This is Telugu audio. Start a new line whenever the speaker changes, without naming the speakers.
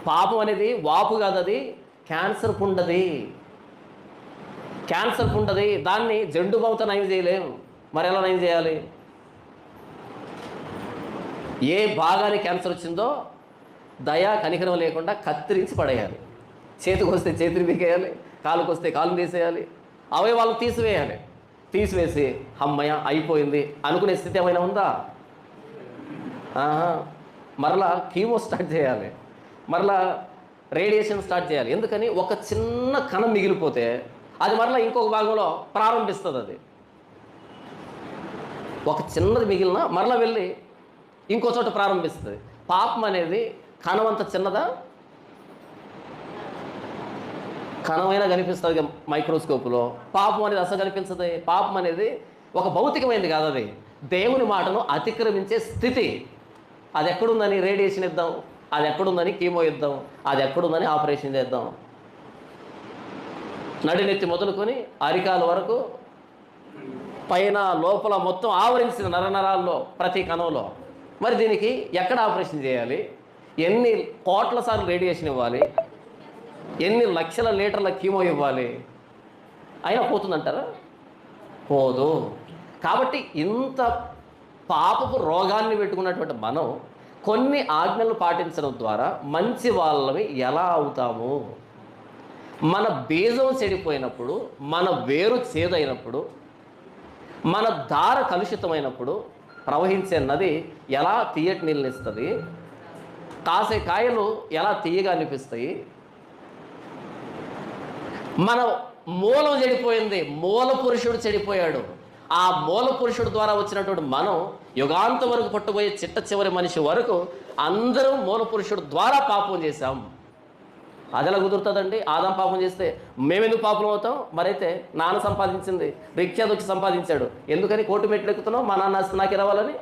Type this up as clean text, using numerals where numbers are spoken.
పాపం అనేది వాపు కాదు, అది క్యాన్సర్ పుండది. క్యాన్సర్ పుండది. దాన్ని జండు బావుతో నయం చేయలేం. మరి ఎలా నయం చేయాలి? ఏ భాగానికి క్యాన్సర్ వచ్చిందో దయా కనికరం లేకుండా కత్తిరించి పడేయాలి. చేతికి వస్తే చేతిని పీకేయాలి, కాలుకి వస్తే కాలుని తీసేయాలి, అవయవాలను తీసివేయాలి. తీసివేసి అమ్మయ్య అయిపోయింది అనుకునే స్థితి ఏమైనా ఉందా? మరలా కీమో స్టార్ట్ చేయాలి, మరలా రేడియేషన్ స్టార్ట్ చేయాలి. ఎందుకని? ఒక చిన్న కణం మిగిలిపోతే అది మరలా ఇంకొక భాగంలో ప్రారంభిస్తుంది. అది ఒక చిన్నది మిగిలిన మరలా వెళ్ళి ఇంకో చోట ప్రారంభిస్తుంది. పాపం అనేది కణం అంత చిన్నదా? కణమైనా కనిపిస్తుంది మైక్రోస్కోప్లో. పాపం అనేది అసలు కనిపించదు. పాపం అనేది ఒక భౌతికమైనది కాదు, అది దేవుని మాటను అతిక్రమించే స్థితి. అది ఎక్కడుందని రేడియేషన్ ఇద్దాం, అది ఎక్కడుందని కీమో ఇద్దాం, అది ఎక్కడుందని ఆపరేషన్ చేద్దాం. నడినెత్తి మొదలుకొని అరికాల వరకు పైన లోపల మొత్తం ఆవరించిన నరనరాల్లో ప్రతి కణంలో. మరి దీనికి ఎక్కడ ఆపరేషన్ చేయాలి? ఎన్ని కోట్ల సార్లు రేడియేషన్ ఇవ్వాలి? ఎన్ని లక్షల లీటర్ల కీమో ఇవ్వాలి? అయినా పోతుందంటారా? పోదు. కాబట్టి ఇంత పాపపు రోగాన్ని పెట్టుకున్నటువంటి మనం కొన్ని ఆజ్ఞలు పాటించడం ద్వారా మంచి వాళ్ళవి ఎలా అవుతాము? మన బీజం చెడిపోయినప్పుడు, మన వేరు చేదైనప్పుడు, మన దార కలుషితమైనప్పుడు ప్రవహించే నది ఎలా తీయటి నీళ్ళనిస్తుంది? కాసే కాయలు ఎలా తీయగా అనిపిస్తాయి? మన మూలం చెడిపోయింది, మూల పురుషుడు చెడిపోయాడు. ఆ మూల పురుషుడు ద్వారా వచ్చినటువంటి మనం యుగాంత వరకు పట్టుపోయే చిట్ట చివరి మనిషి వరకు అందరం మూల పురుషుడు ద్వారా పాపం చేశాం. అది ఎలా కుదురుతుందండి? ఆదాం పాపం చేస్తే మేమెందుకు పాపం అవుతాం? మరైతే నాన్న సంపాదించింది రిక్షా వచ్చి సంపాదించాడు, ఎందుకని కోర్టు మెట్లు ఎక్కుతున్నావు? మా నాన్న ఆస్తి నాకు రావాలని.